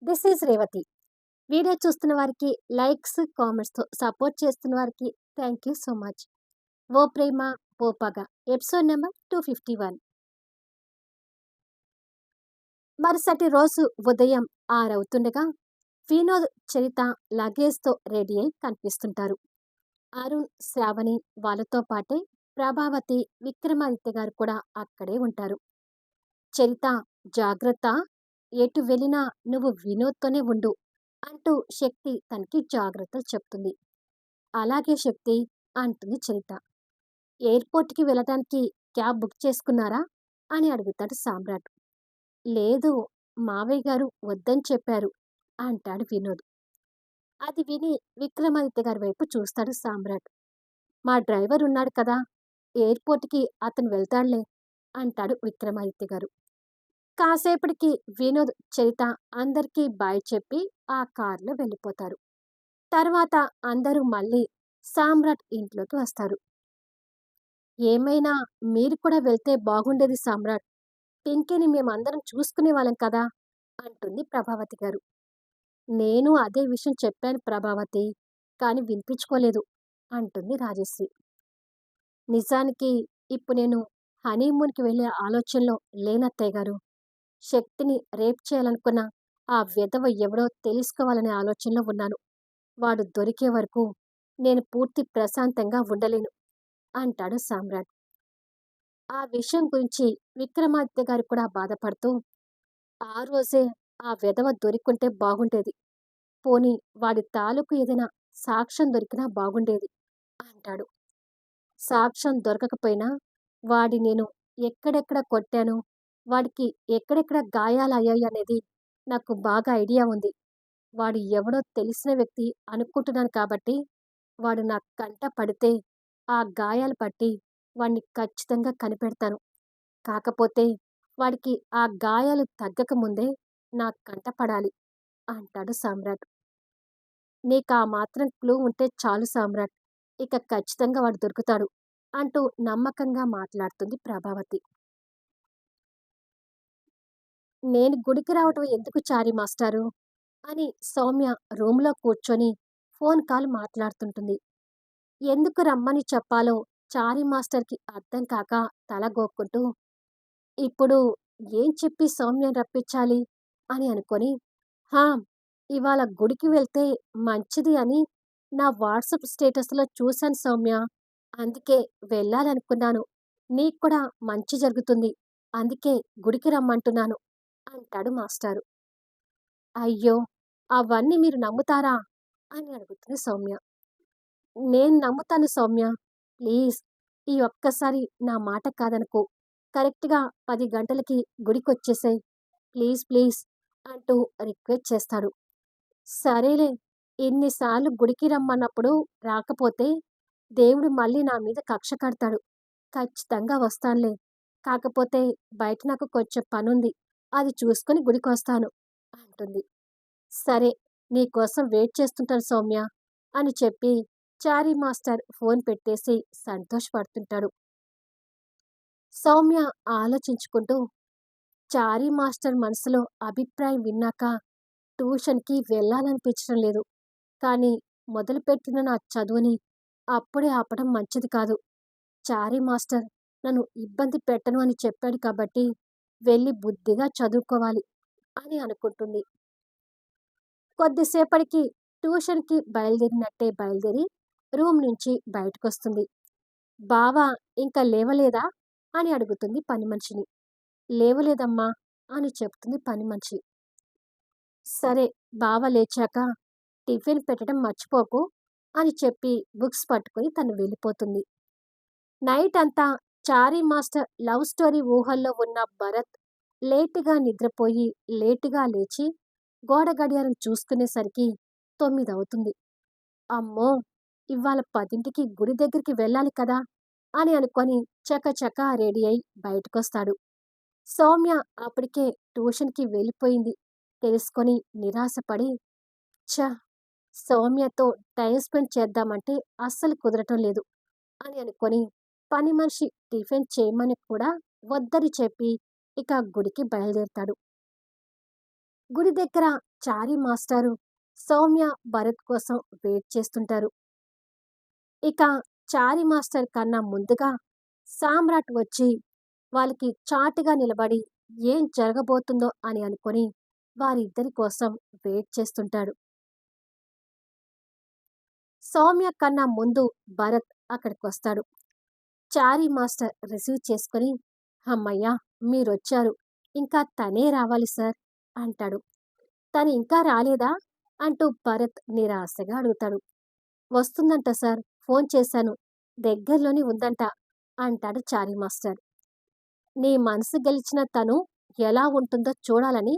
This is Revathi. Video చూస్తున్న వారికి likes, కామెంట్స్‌తో support చేస్తున్న వారికి థ్యాంక్ యూ సో మచ్. 'ఓ ప్రేమ ఓ పగ' ఎపిసోడ్ నంబర్ 251. మరుసటి రోజు ఉదయం 6 అవుతుండగా వినోద్, చరిత లగేజ్‌తో రెడీ అయి కనిపిస్తుంటారు. అరుణ్, శ్రావణి వాళ్ళతో పాటే ప్రభావతి, విక్రమాదిత్య గారు కూడా అక్కడే ఉంటారు. చరిత, జాగ్రత్త, ఎటు వెళ్ళినా నువ్వు వినోద్‌తోనే ఉండు అంటూ శక్తి తనకి జాగ్రత్తలు చెప్తుంది. అలాగే శక్తి అంటుంది చరిత. ఎయిర్‌పోర్ట్‌కి వెళ్ళటానికి క్యాబ్ బుక్ చేసుకున్నారా? అని అడుగుతాడు సామ్రాట్. లేదు, మావయ్య గారు వద్దని చెప్పారు అంటాడు వినోద్. అది విని విక్రమాదిత్య గారి వైపు చూస్తాడు సామ్రాట్. మా డ్రైవర్ ఉన్నాడు కదా, ఎయిర్‌పోర్ట్‌కి అతను వెళ్తాడులే అంటాడు విక్రమాదిత్య గారు. కాసేపటికి వినోద్, చరిత అందరికీ బాయ్ చెప్పి ఆ కార్‌లో వెళ్ళిపోతారు. తర్వాత అందరూ మళ్ళీ సామ్రాట్ ఇంట్లోకి వస్తారు. ఏమైనా మీరు కూడా వెళ్తే బాగుండేది సామ్రాట్. పింకీని మేమందరం చూసుకునేవాళ్ళం కదా అంటుంది ప్రభావతి గారు. నేను అదే విషయం చెప్పాను ప్రభావతి, కానీ వినిపించుకోలేదు అంటుంది రాజశ్రీ. నిజానికి ఇప్పుడు నేను హనీమూన్‌కి వెళ్ళే ఆలోచనలో లేనత్తయ్య గారు. శక్తిని రేప్ చేయాలనుకున్న ఆ వెధవ ఎవడో తెలుసుకోవాలనే ఆలోచనలో ఉన్నాను. వాడు దొరికే వరకు నేను పూర్తి ప్రశాంతంగా ఉండలేను అంటాడు సామ్రాట్. ఆ విషయం గురించి విక్రమాదిత్య గారు కూడా బాధపడుతూ, ఆ రోజే ఆ వెధవ దొరికుంటే బాగుండేది. పోనీ వాడి తాలూకు ఏదైనా సాక్ష్యం దొరికినా బాగుండేది అంటాడు. సాక్ష్యం దొరకకపోయినా వాడి నేను ఎక్కడెక్కడ కొట్టాను, వాడికి ఎక్కడెక్కడ గాయాలయ్యాయనేది నాకు బాగా ఐడియా ఉంది. వాడు ఎవడో తెలిసిన వ్యక్తి అనుకుంటున్నాను కాబట్టి, వాడు నా కంట పడితే ఆ గాయాలు పట్టి వాడిని ఖచ్చితంగా కనిపెడతాను. కాకపోతే వాడికి ఆ గాయాలు తగ్గక ముందే నా కంట పడాలి అంటాడు సామ్రాట్. నీకా మాత్రం క్లూ ఉంటే చాలు సామ్రాట్. ఇక ఖచ్చితంగా వాడు దొరుకుతాడు అంటూ నమ్మకంగా మాట్లాడుతుంది ప్రభావతి. నేను గుడికి రావటం ఎందుకు చారి మాస్టారు అని సౌమ్య రూమ్‌లో కూర్చొని ఫోన్ కాల్ మాట్లాడుతుంటుంది. ఎందుకు రమ్మని చెప్పాలో చారి మాస్టర్‌కి అర్థం కాక తల గోక్కుంటూ, ఇప్పుడు ఏం చెప్పి సౌమ్యని రప్పించాలి అని అనుకొని, హా! ఇవాళ గుడికి వెళ్తే మంచిది అని నా వాట్సాప్ స్టేటస్‌లో చూశాను సౌమ్య. అందుకే వెళ్ళాలనుకున్నాను. నీకు కూడా మంచి జరుగుతుంది. అందుకే గుడికి రమ్మంటున్నాను అంటాడు మాస్టారు. అయ్యో! అవన్నీ మీరు నమ్ముతారా? అని అడుగుతుంది సౌమ్య. నేను నమ్ముతాను సౌమ్య. ప్లీజ్ ఈ ఒక్కసారి నా మాట కాదనుకో. కరెక్ట్‌గా 10 గంటలకి గుడికొచ్చేసేయ్. ప్లీజ్ ప్లీజ్ అంటూ రిక్వెస్ట్ చేస్తాడు. సరేలే, ఇన్ని సార్లు గుడికి రమ్మన్నప్పుడు రాకపోతే దేవుడు మళ్ళీ నా మీద కక్ష కడతాడు. ఖచ్చితంగా వస్తానులే. కాకపోతే బయట నాకు కొంచెం పనుంది. అది చూసుకొని గుడికొస్తాను అంటుంది. సరే, నీకోసం వెయిట్ చేస్తుంటాను సౌమ్య అని చెప్పి చారీ మాస్టర్ ఫోన్ పెట్టేసి సంతోషపడుతుంటాడు. సౌమ్య ఆలోచించుకుంటూ చారీ మాస్టర్ మనసులో అభిప్రాయం విన్నాక ట్యూషన్‌కి వెళ్ళాలనిపించడం లేదు. కానీ మొదలుపెట్టిన నా చదువుని అప్పుడే ఆపడం మంచిది కాదు. చారీ మాస్టర్ నన్ను ఇబ్బంది పెట్టను అని చెప్పాడు కాబట్టి వెళ్ళి బుద్ధిగా చదువుకోవాలి అని అనుకుంటుంది. కొద్దిసేపటికి ట్యూషన్‌కి బయలుదేరినట్టే బయలుదేరి రూమ్ నుంచి బయటకొస్తుంది. బావ ఇంకా లేవలేదా అని అడుగుతుంది పని మనిషిని. లేవలేదమ్మా అని చెప్తుంది పని మనిషి. సరే, బావ లేచాక టిఫిన్ పెట్టడం మర్చిపోకు అని చెప్పి బుక్స్ పట్టుకొని తను వెళ్ళిపోతుంది. నైట్ అంతా చారీ మాస్టర్ లవ్ స్టోరీ ఊహల్లో ఉన్న భరత్ లేటుగా నిద్రపోయి లేటుగా లేచి గోడ గడియారం చూసుకునేసరికి 9 అవుతుంది. అమ్మో! ఇవాళ 10కి గుడి దగ్గరికి వెళ్ళాలి కదా అని అనుకొని చకచకా రెడీ అయి బయటకొస్తాడు. సౌమ్య అప్పటికే ట్యూషన్‌కి వెళ్ళిపోయింది తెలుసుకొని నిరాశపడి, ఛ! సౌమ్యతో టైమ్ స్పెండ్ చేద్దామంటే అస్సలు కుదరటం లేదు అని అనుకొని పని మనిషి టిఫిన్ చేయమని కూడా వద్దని చెప్పి ఇక గుడికి బయలుదేరతాడు. గుడి దగ్గర చారీ మాస్టారు సౌమ్య, భరత్ కోసం వెయిట్ చేస్తుంటారు. ఇక చారీ మాస్టర్ కన్నా ముందుగా సామ్రాట్ వచ్చి వాళ్ళకి చాటుగా నిలబడి ఏం జరగబోతుందో అని అనుకొని వారిద్దరి కోసం వెయిట్ చేస్తుంటాడు. సౌమ్య కన్నా ముందు భరత్ అక్కడికొస్తాడు. చారీ మాస్టర్ రిసీవ్ చేసుకొని, "హమ్మయ్య! మీరొచ్చారు. ఇంకా తనే రావాలి సార్" అంటాడు. "తను ఇంకా రాలేదా?" అంటూ భరత్ నిరాశగా అడుగుతాడు. "వస్తుందంట సార్. ఫోన్ చేశాను. దగ్గరలోనే ఉందంట" అంటాడు చారీ మాస్టర్. "నీ మనసు గెలిచిన తను ఎలా ఉంటుందో చూడాలని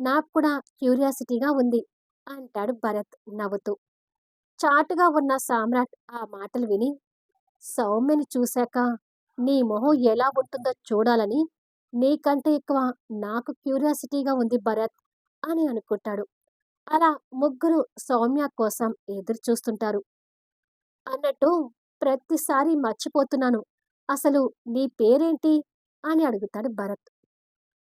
నాకు కూడా క్యూరియాసిటీగా ఉంది" అంటాడు భరత్ నవ్వుతూ. చాటుగా ఉన్న సామ్రాట్ ఆ మాటలు విని, "సౌమ్యని చూశాక నీ మొహం ఎలా ఉంటుందో చూడాలని నీకంటే ఎక్కువ నాకు క్యూరియాసిటీగా ఉంది భరత్" అని అనుకుంటాడు. అలా ముగ్గురు సౌమ్య కోసం ఎదురు చూస్తుంటారు. అన్నట్టు ప్రతిసారి మర్చిపోతున్నాను. అసలు నీ పేరేంటి? అని అడుగుతాడు భరత్.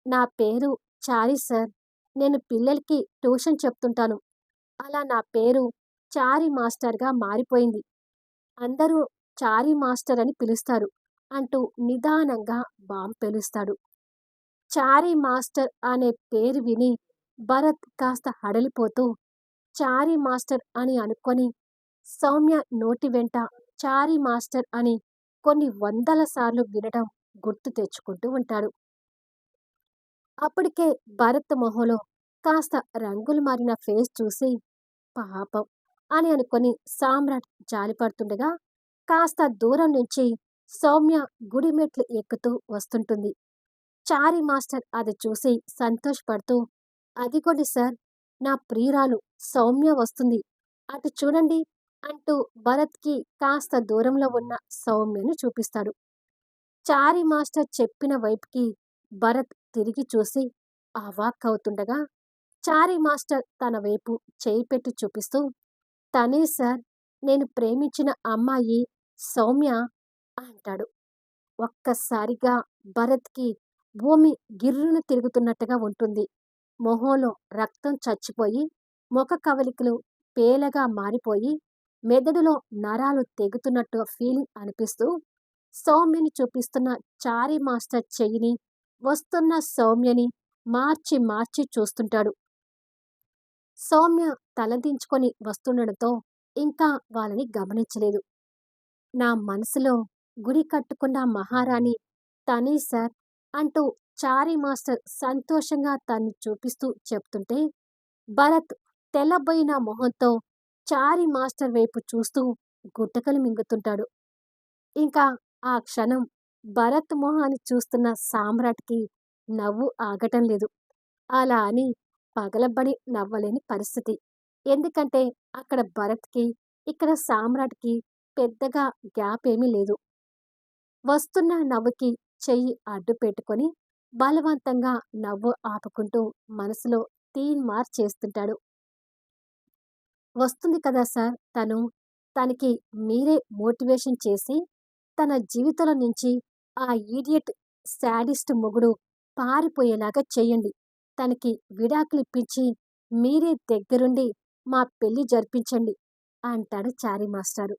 "నా పేరు చారి సార్. నేను పిల్లలకి ట్యూషన్ చెప్తుంటాను. అలా నా పేరు చారి మాస్టర్‌గా మారిపోయింది. అందరూ చారి మాస్టర్ అని పిలుస్తారు" అంటూ నిదానంగా బాంబ్ పేలుస్తాడు. చారి మాస్టర్ అనే పేరు విని భరత్ కాస్త హడలిపోతూ చారి మాస్టర్ అని అనుకొని సౌమ్య నోటి వెంట చారి మాస్టర్ అని కొన్ని వందల సార్లు వినడం గుర్తు తెచ్చుకుంటూ ఉంటాడు. అప్పటికే భరత్ మొహంలో కాస్త రంగులు మారిన ఫేస్ చూసి పాపం అని అనుకొని సామ్రాట్ జాలిపడుతుండగా కాస్త దూరం నుంచి సౌమ్య గుడి మెట్లు ఎక్కుతూ వస్తుంటుంది. చారి మాస్టర్ అది చూసి సంతోషపడుతూ, "అదిగోండి సార్, నా ప్రియురాలు సౌమ్య వస్తుంది. అటు చూడండి" అంటూ భరత్‌కి కాస్త దూరంలో ఉన్న సౌమ్యను చూపిస్తాడు. చారి మాస్టర్ చెప్పిన వైపుకి భరత్ తిరిగి చూసి అవాక్కవుతుండగా, చారి మాస్టర్ తన వైపు చేయి పెట్టి చూపిస్తూ, "తనే సార్, నేను ప్రేమించిన అమ్మాయి సౌమ్య" అంటాడు. ఒక్కసారిగా భరత్‌కి భూమి గిర్రున తిరుగుతున్నట్టుగా ఉంటుంది. మొహంలో రక్తం చచ్చిపోయి, ముఖ కవళికలు పేలగా మారిపోయి, మెదడులో నరాలు తెగుతున్నట్టు ఫీలింగ్ అనిపిస్తూ, సౌమ్యని చూపిస్తున్న చారీ మాస్టర్ చెయ్యిని, వస్తున్న సౌమ్యని మార్చి మార్చి చూస్తుంటాడు. సౌమ్య తలదించుకొని వస్తుండడంతో ఇంకా వాళ్ళని గమనించలేదు. "నా మనసులో గుడి కట్టుకున్న మహారాణి తనే సార్" అంటూ చారీ మాస్టర్ సంతోషంగా తన్ని చూపిస్తూ చెప్తుంటే, భరత్ తెల్లబోయిన మొహంతో చారీ మాస్టర్ వైపు చూస్తూ గుటకలు మింగుతుంటాడు. ఇంకా ఆ క్షణం భరత్ మొహాన్ని చూస్తున్న సామ్రాట్‌కి నవ్వు ఆగటం లేదు. అలా అని పగలబడి నవ్వలేని పరిస్థితి. ఎందుకంటే అక్కడ భరత్‌కి, ఇక్కడ సామ్రాట్‌కి పెద్దగా గ్యాప్ ఏమీ లేదు. వస్తున్న నవ్వుకి చెయ్యి అడ్డు పెట్టుకొని బలవంతంగా నవ్వు ఆపుకుంటూ మనసులో తీన్మార్ చేస్తుంటాడు. "వస్తుంది కదా సార్ తను. తనకి మీరే మోటివేషన్ చేసి తన జీవితంలో నుంచి ఆ ఈడియట్ శాడిస్ట్ మొగుడు పారిపోయేలాగా చెయ్యండి. తనకి విడాకులిప్పించి మీరే దగ్గరుండి మా పెళ్లి జరిపించండి" అంటాడు చారీ మాస్టారు.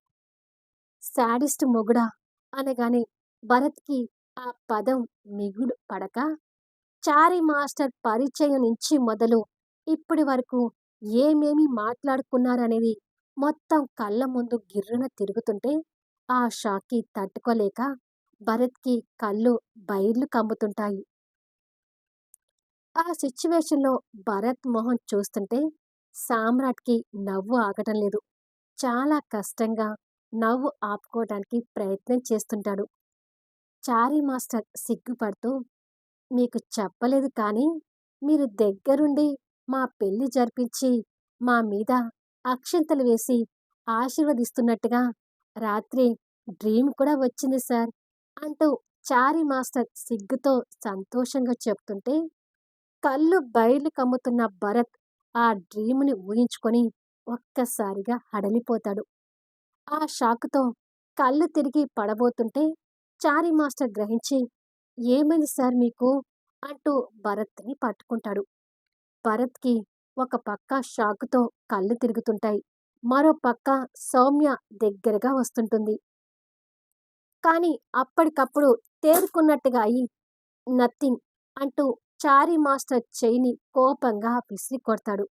శాడిస్ట్ మొగుడా అనగానే భరత్‌కి ఆ పదం మిగులు పడక, చారీ మాస్టర్ పరిచయం నుంచి మొదలు ఇప్పటి వరకు ఏమేమి మాట్లాడుకున్నారనేది మొత్తం కళ్ళ ముందు గిర్రున తిరుగుతుంటే, ఆ షాక్‌కి తట్టుకోలేక భరత్‌కి కళ్ళు బైర్లు కమ్ముతుంటాయి. ఆ సిట్యుయేషన్‌లో భరత్ మొహం చూస్తుంటే సామ్రాట్‌కి నవ్వు ఆగటం లేదు. చాలా కష్టంగా నవ్వు ఆపుకోవడానికి ప్రయత్నం చేస్తుంటాడు. చారీ మాస్టర్ సిగ్గుపడుతూ, "మీకు చెప్పలేదు కానీ, మీరు దగ్గరుండి మా పెళ్లి జరిపించి, మా మీద అక్షింతలు వేసి ఆశీర్వదిస్తున్నట్టుగా రాత్రి డ్రీమ్ కూడా వచ్చింది సార్" అంటూ చారీ మాస్టర్ సిగ్గుతో సంతోషంగా చెప్తుంటే, కళ్ళు బైర్లు కమ్ముతున్న భరత్ ఆ డ్రీమ్‌ని ఊహించుకొని ఒక్కసారిగా హడలిపోతాడు. ఆ షాకుతో కళ్ళు తిరిగి పడబోతుంటే చారీ మాస్టర్ గ్రహించి, "ఏమైంది సార్ మీకు?" అంటూ భరత్‌ని పట్టుకుంటాడు. భరత్‌కి ఒక పక్క షాకుతో కళ్ళు తిరుగుతుంటాయి. మరో పక్క సౌమ్య దగ్గరగా వస్తుంటుంది. కానీ అప్పటికప్పుడు తేరుకున్నట్టుగా అయి నథింగ్ అంటూ చారీ మాస్టర్ చెయ్యిని కోపంగా విసిరి కొడతాడు.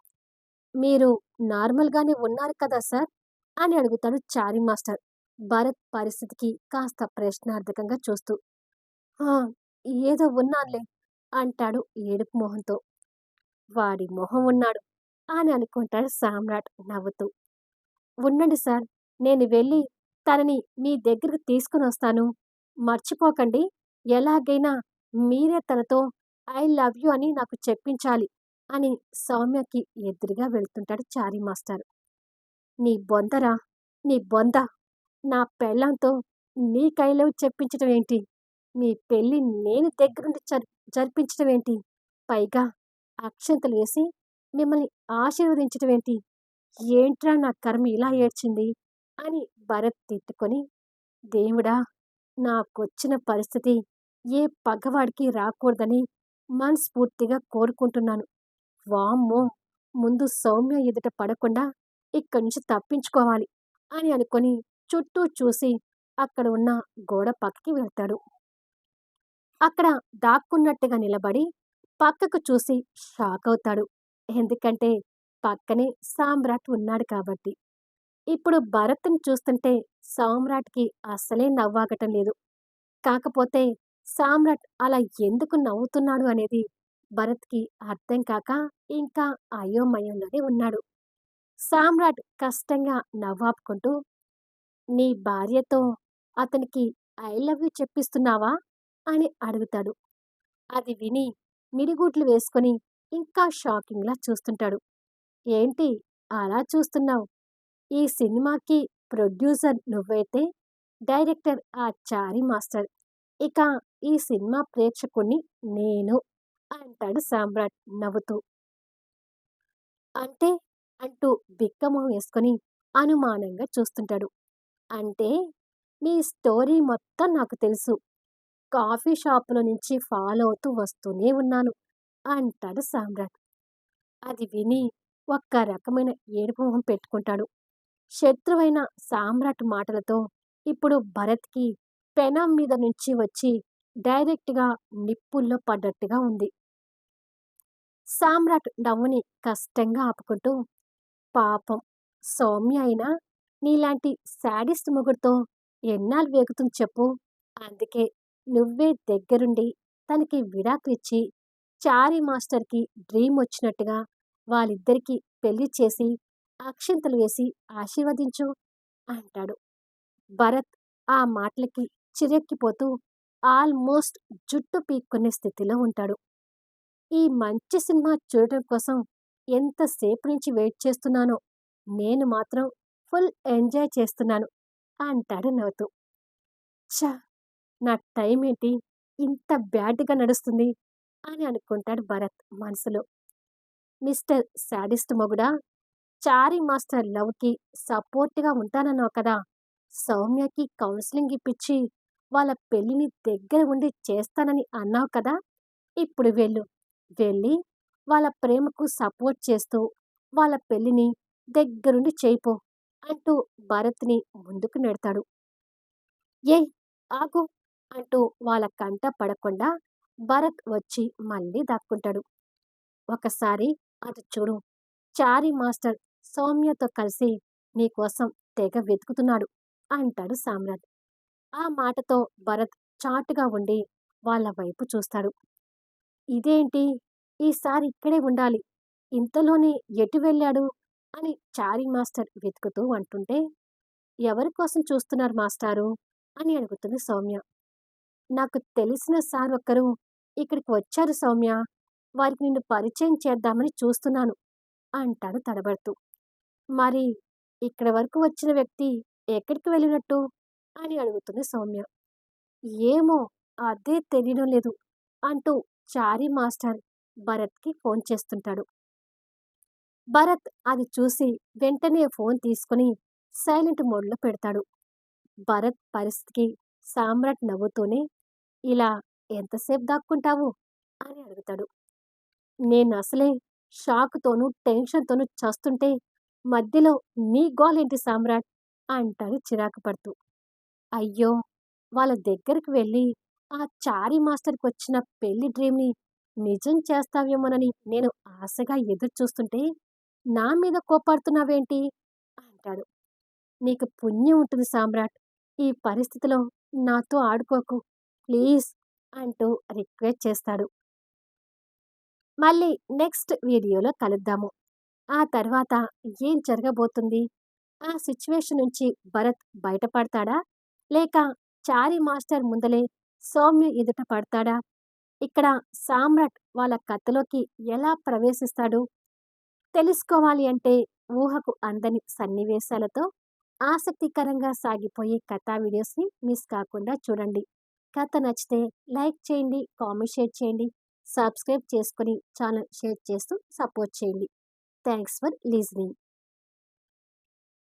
మీరు నార్మల్‌గానే ఉన్నారు కదా సార్! అని అడుగుతాడు చారీ మాస్టర్. భరత్ పరిస్థితికి కాస్త ప్రశ్నార్థకంగా చూస్తూ. ఆ! ఏదో ఉన్నానులే అంటాడు ఏడుపు మొహంతో. వాడి మొహం ఉన్నాడు అని అనుకుంటాడు సామ్రాట్ నవ్వుతూ. ఉండండి సార్. నేను వెళ్ళి తనని మీ దగ్గరికి తీసుకొనొస్తాను. మర్చిపోకండి. ఎలాగైనా మీరే తనతో ఐ లవ్ యూ అని నాకు చెప్పించాలి అని సౌమ్యకి ఎదురుగా వెళ్తుంటాడు చారీ మాస్టర్. నీ బొందరా! నీ బొంద! నా పెళ్ళాంతో నీకు ఐ లవ్ చెప్పించటం ఏంటి? మీ పెళ్లి నేను దగ్గరుండి జరిపించటం ఏంటి? పైగా అక్షింతలు వేసి మిమ్మల్ని ఆశీర్వదించటం ఏంటి? ఏంట్రా నా కర్మ ఇలా ఏడ్చింది? అని భరత్ తిట్టుకొని, దేవుడా! నాకొచ్చిన పరిస్థితి ఏ పగవాడికి రాకూడదని మనస్ఫూర్తిగా కోరుకుంటున్నాను. వామ్మో! ముందు సౌమ్య ఎదుట పడకుండా ఇక్కడి నుంచి తప్పించుకోవాలి అని అనుకొని చుట్టూ చూసి అక్కడ ఉన్న గోడ పక్కకి వెళ్తాడు. అక్కడ దాక్కున్నట్టుగా నిలబడి పక్కకు చూసి షాకవుతాడు. ఎందుకంటే పక్కనే సామ్రాట్ ఉన్నాడు కాబట్టి. ఇప్పుడు భరత్‌ని చూస్తుంటే సామ్రాట్‌కి అస్సలే నవ్వాగటం లేదు. కాకపోతే సామ్రాట్ అలా ఎందుకు నవ్వుతున్నాడు అనేది భరత్‌కి అర్థం కాక ఇంకా అయోమయంలోనే ఉన్నాడు. సామ్రాట్ కష్టంగా నవ్వాపుకుంటూ, "నీ భార్యతో అతనికి ఐ లవ్ యూ చెప్పిస్తున్నావా?" అని అడుగుతాడు. అది విని మిడిగుడ్లు వేసుకొని ఇంకా షాకింగ్‌లా చూస్తుంటాడు. "ఏంటి అలా చూస్తున్నావు? ఈ సినిమాకి ప్రొడ్యూసర్ నువ్వైతే, డైరెక్టర్ ఆ చారీ మాస్టర్. ఇక ఈ సినిమా ప్రేక్షకుడిని నేను" అంటాడు సామ్రాట్ నవ్వుతూ. "అంటే?" అంటూ బిక్కమొహం వేసుకొని అనుమానంగా చూస్తుంటాడు. "అంటే నీ స్టోరీ మొత్తం నాకు తెలుసు. కాఫీ షాపులో నుంచి ఫాలో అవుతూ వస్తూనే ఉన్నాను" అంటాడు సామ్రాట్. అది విని ఒక్క రకమైన ఏడుపు మొహం పెట్టుకుంటాడు. శత్రువైన సామ్రాట్ మాటలతో ఇప్పుడు భరత్‌కి పెనం మీద నుంచి వచ్చి డైరెక్ట్‌గా నిప్పుల్లో పడ్డట్టుగా ఉంది. సామ్రాట్ నవ్వుని కష్టంగా ఆపుకుంటూ, పాపం సౌమ్య అయినా నీలాంటి శాడిస్ట్ మొగుడుతో ఎన్నాళ్ళు వేగుతుంది చెప్పు? అందుకే నువ్వే దగ్గరుండి తనకి విడాకులిచ్చి చారీ మాస్టర్‌కి డ్రీమొచ్చినట్టుగా వాళ్ళిద్దరికీ పెళ్లి చేసి, అక్షింతలు వేసి ఆశీర్వదించు అంటాడు. భరత్ ఆ మాటలకి చిరెక్కిపోతూ ఆల్మోస్ట్ జుట్టు పీక్కునే స్థితిలో ఉంటాడు. ఈ మంచి సినిమా చూడటం కోసం ఎంతసేపు నుంచి వెయిట్ చేస్తున్నానో! నేను మాత్రం ఫుల్ ఎంజాయ్ చేస్తున్నాను అంటాడు నవ్వుతూ. ఛ! నా టైమేంటి ఇంత బ్యాడ్‌గా నడుస్తుంది అని అనుకుంటాడు భరత్ మనసులో. మిస్టర్ శాడిస్ట్ మొగుడా! చారీ మాస్టర్ లవ్‌కి సపోర్ట్‌గా ఉంటానన్నావు కదా! సౌమ్యకి కౌన్సెలింగ్ ఇప్పిచ్చి వాళ్ళ పెళ్లిని దగ్గర ఉండి చేస్తానని అన్నావు కదా! ఇప్పుడు వెళ్ళు. వెళ్ళి వాళ్ళ ప్రేమకు సపోర్ట్ చేస్తూ వాళ్ళ పెళ్లిని దగ్గరుండి చేయిపో అంటూ భరత్‌ని ముందుకు నెడతాడు. ఏయ్! ఆగు! అంటూ వాళ్ళ కంట పడకుండా భరత్ వచ్చి మళ్ళీ దాక్కుంటాడు. ఒకసారి అటు చూడు. చారీ మాస్టర్ సౌమ్యతో కలిసి నీకోసం తెగ వెతుకుతున్నాడు అంటాడు సామ్రాట్. ఆ మాటతో భరత్ చాటుగా ఉండి వాళ్ళ వైపు చూస్తాడు. ఇదేంటి? ఈసారి ఇక్కడే ఉండాలి. ఇంతలోనే ఎటు వెళ్ళాడు? అని చారీ మాస్టర్ వెతుకుతూ అంటుంటే, ఎవరి కోసం చూస్తున్నారు మాస్టారు? అని అడుగుతుంది సౌమ్య. నాకు తెలిసిన సార్ ఒకరు ఇక్కడికి వచ్చారు సౌమ్య. వారికి నిన్ను పరిచయం చేద్దామని చూస్తున్నాను అంటాడు తడబడుతూ. మరి ఇక్కడి వరకు వచ్చిన వ్యక్తి ఎక్కడికి వెళ్ళినట్టు? అని అడుగుతుంది సౌమ్య. ఏమో అదే తెలియడం లేదు అంటూ చారీ మాస్టర్ భరత్‌కి ఫోన్ చేస్తుంటాడు. భరత్ అది చూసి వెంటనే ఫోన్ తీసుకొని సైలెంట్ మోడ్‌లో పెడతాడు. భరత్ పరిస్థితికి సామ్రాట్ నవ్వుతూనే, ఇలా ఎంతసేపు దాక్కుంటావు? అని అడుగుతాడు. నేనసలే షాక్‌తోనూ, టెన్షన్‌తోనూ చస్తుంటే మధ్యలో నీ గోలేంటి సామ్రాట్ అంటాడు చిరాకు పడుతూ. అయ్యో! వాళ్ళ దగ్గరికి వెళ్ళి ఆ చారీ మాస్టర్‌కొచ్చిన పెళ్లి డ్రీమ్‌ని నిజం చేస్తావేమోనని నేను ఆశగా ఎదురు చూస్తుంటే, నా మీద కోప్పడుతున్నావేంటి? అంటాడు. నీకు పుణ్యం ఉంటుంది సామ్రాట్. ఈ పరిస్థితిలో నాతో ఆడుకోకు. ప్లీజ్ అంటూ రిక్వెస్ట్ చేస్తాడు. మళ్ళీ నెక్స్ట్ వీడియోలో కలుద్దాము. ఆ తర్వాత ఏం జరగబోతుంది? ఆ సిట్యుయేషన్ నుంచి భరత్ బయటపడతాడా? లేక చారీ మాస్టర్ ముందలే సౌమ్య ఎదుట పడతాడా? ఇక్కడ సామ్రాట్ వాళ్ళ కథలోకి ఎలా ప్రవేశిస్తాడు? తెలుసుకోవాలి అంటే ఊహకు అందని సన్నివేశాలతో ఆసక్తికరంగా సాగిపోయే కథా వీడియోస్‌ని మిస్ కాకుండా చూడండి. కథ నచ్చితే లైక్ చేయండి, కామెంట్ షేర్ చేయండి, సబ్స్క్రైబ్ చేసుకొని ఛానల్ షేర్ చేస్తూ సపోర్ట్ చేయండి. Thanks for listening.